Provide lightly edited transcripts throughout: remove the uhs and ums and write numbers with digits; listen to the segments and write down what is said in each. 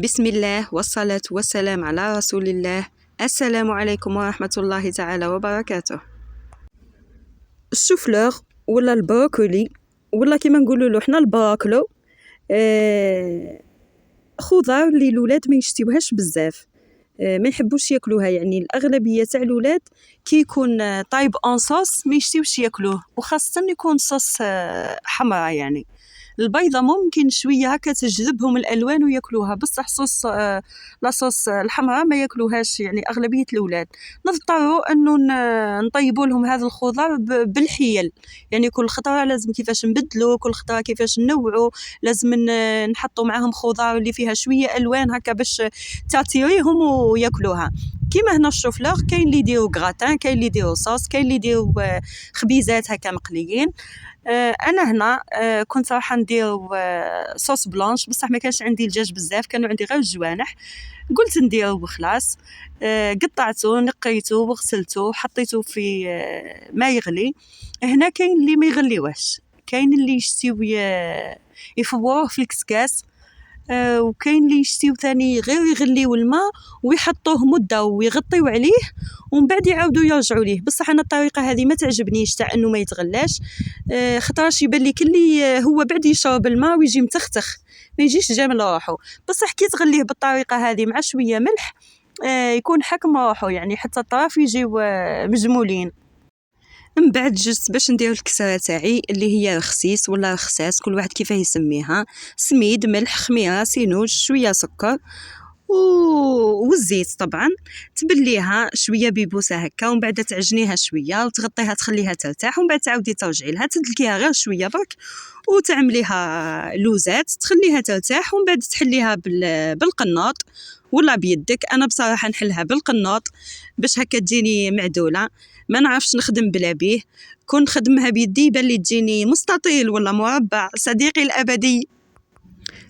بسم الله والصلاة والسلام على رسول الله. السلام عليكم ورحمة الله تعالى وبركاته. الشوفلور ولا البروكولي ولا كما نقولوا له حنا البراكلو، خضار اللي الولاد ما يشتيوهاش بزاف، ما يحبوش ياكلوها. يعني الاغلبيه تاع الولاد كي يكون طايب اون صوص ما يشتيوش ياكلوه، وخاصه يكون صوص حمراء. يعني البيضه ممكن شويه هكا تجذبهم الالوان وياكلوها، بصح صوص لاصوص الحمراء ما ياكلوهاش يعني اغلبيه الاولاد. نضطروا انه نطيبوا لهم هذا الخضار بالحيل. يعني كل خطره لازم كيفاش نبدلوا، كل خطره كيفاش ننوعوا، لازم نحطوا معاهم خضار اللي فيها شويه الوان هكا باش تعطيهم وياكلوها. كيما هنا الشوفلور كاين اللي يديروا غراتان، كاين اللي يديروا صوص، كاين اللي يديروا خبيزات هكا مقليين. انا هنا كنت راح ندير صوص بلانش، بصح ما كانش عندي الدجاج بزاف، كانوا عندي غير الجوانح. قلت ندير وخلاص. قطعته، نقيته وغسلته، حطيته في ما يغلي. هنا كاين اللي ما يغليوهش، كاين اللي يشتيو يفوروه في الكسكاس، وكاين اللي يشتيو ثاني غير يغليو الماء ويحطوه مده ويغطيو عليه ومن بعد يعاودوا يرجعوا ليه. بصح انا الطريقه هذه ما تعجبنيش، تاع انه ما يتغلاش. خطراش يبان لي كلي هو بعد يشرب الماء ويجي متختخ، ما يجيش جامل روحو. بصح كي تغليه بالطريقه هذه مع شويه ملح يكون حكم روحو، يعني حتى الطراف يجيو مجمولين. من بعد جست باش ندير الكسره تاعي اللي هي الخسيس ولا الخساس، كل واحد كيفاه يسميها. سميد، ملح، خميره، سينوج، شويه سكر والزيت طبعا. تبليها شويه بيبوسه هكا ومن بعد تعجنيها شويه وتغطيها تخليها ترتاح، ومن بعد تعاودي ترجعي لها تدلكيها غير شويه برك وتعمليها لوزات تخليها ترتاح، ومن بعد تحليها بالقناط ولا بيدك. انا بصراحه نحلها بالقناط باش هكا تجيني معدوله، ما نعرفش نخدم بلا بيه. كون نخدمها بيدي يبان لي تجيني مستطيل ولا مربع. صديقي الابدي،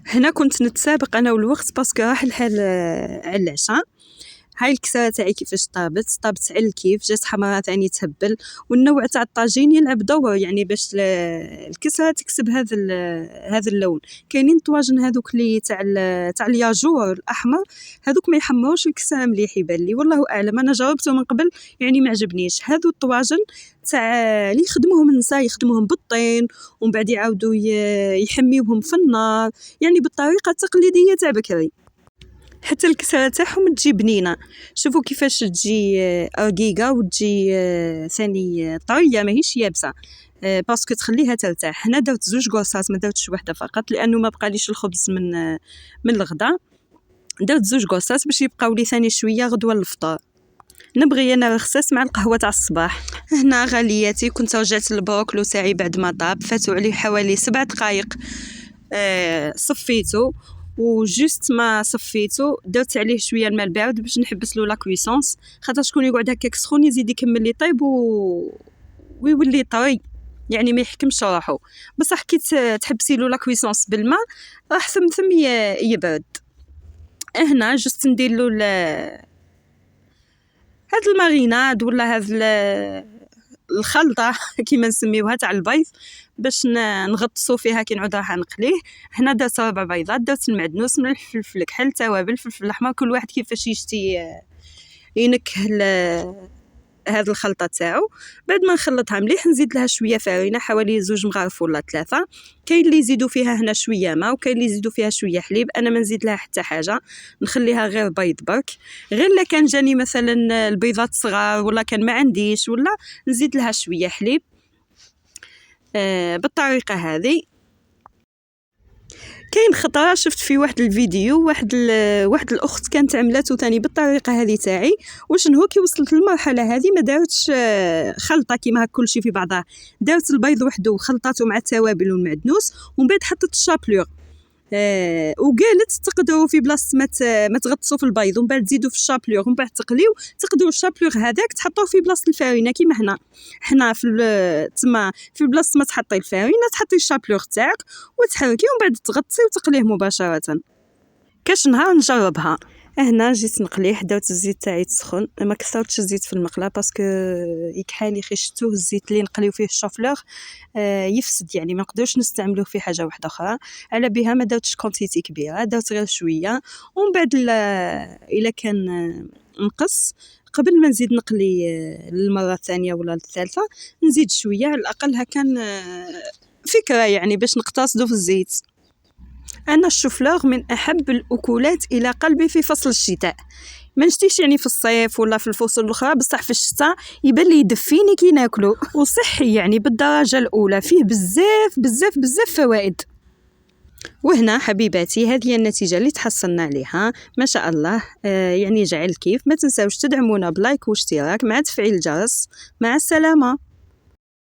هنا كنت نتسابق انا والوقت باسكو راح الحال على العشاء. هاي الكسره تاعي كيفاش طابت على الكيف، جات حمراء ثاني تهبل. والنوع تاع الطاجين يلعب دور يعني باش الكسره تكسب هذا اللون. كاينين طواجن هذوك اللي تاع الياجور الاحمر، هذوك ما يحمروش الكسره مليح يبان لي، والله اعلم. انا جاوبته من قبل يعني ما عجبنيش. هذو الطواجن تاع اللي يخدموهم النساء، يخدموهم بالطين ومن بعد يعاودوا يحميوهم في النار، يعني بالطريقه التقليديه تاع بكري. حتى الكسره تاعهم تجي بنينه. شوفوا كيفاش تجي رقيقه وتجي ثاني طريه ماهيش يابسه، باسكو تخليها ترتاح. هنا درت 2 قرصات، ما درتش وحده فقط لانه ما بقاليش الخبز من الغدا. درت 2 قرصات باش يبقاو لي ثاني شويه غدوه للفطور. نبغي انا الخساس مع القهوه تاع الصباح. هنا غالياتي كنت رجعت البروكلو تاعي بعد ما طاب، فاتوا عليه حوالي 7 دقائق. صفيته وجست ما صفيته درت عليه شويه الماء البارد باش نحبس له لا كويسونس، خاطر شكون يقعد هكاك سخون يزيد يكمل لي طيب ويولي طري، يعني ما يحكمش روحو. بصح كي تحبسي له لا كويسونس بالماء راح ثم يبرد. هنا جست ندير له هاد الماريناد ولا هاد الخلطه كيما نسميوها تاع البيض باش نغطسو فيها كي نعود راح نقليه. هنا درت 4 بيضات، درت المعدنوس، ملح، فلفل كحل، توابل، فلفل الاحمر، كل واحد كيفاش يشتي ينكه هذه الخلطه تاعو. بعد ما نخلطها مليح نزيد لها شويه فرينه حوالي 2 مغارف ولا 3. كاين اللي يزيدوا فيها هنا شويه ماء وكاين اللي يزيدوا فيها شويه حليب، انا ما نزيد لها حتى حاجه، نخليها غير بيض برك. غير لا كان جاني مثلا البيضات صغار ولا كان ما عنديش ولا نزيد لها شويه حليب. بالطريقه هذه. كاين خطره شفت في واحد الفيديو واحد الاخت كانت عملته ثاني بالطريقه هذه تاعي. واش هو كي وصلت للمرحله هذه ما دارتش خلطه كيما هكا كلشي في بعضها، دارت البيض وحده وخلطاته مع التوابل والمعدنوس ومن بعد حطت الشابلور. وقالت تقدروا في بلاصه ما تغطسوا في البيض ومن بعد تزيدوا في الشابلور ومن بعد تقليو، تقدروا الشابلور هذاك تحطوه في بلاصه الفارينه كيما حنا في تما في بلاصه ما تحطي الفارينه تحطي الشابلور تاعك وتحركيه ومن بعد تغطسي وتقليه مباشره. كاش نهار نجربها. هنا جيت نقليه، داوت الزيت تاعي تسخن، ما كثرتش الزيت في المقله باسكو يكحالي خي شفتوه الزيت اللي نقليو فيه الشوفلور يفسد، يعني ما نقدروش نستعملوه في حاجه واحده اخرى. على بها ما داوتش كونتيتي كبيره، داوت غير شويه. ومن بعد الا كان نقص قبل ما نزيد نقلي للمره الثانيه ولا الثالثه نزيد شويه على الاقل هكا فكره يعني باش نقتصدوا في الزيت. انا الشوفلور من احب الاكلات الى قلبي في فصل الشتاء، ما نشتيش يعني في الصيف ولا في الفصول الاخرى، بصح في الشتاء يبان لي يدفيني كي ناكلو، وصحي يعني بالدرجه الاولى، فيه بزاف بزاف بزاف فوائد. وهنا حبيباتي هذه هي النتيجه اللي تحصلنا عليها ما شاء الله. يعني جعل الكيف، ما تنساوش تدعمونا بلايك واشتراك مع تفعيل الجرس. مع السلامه.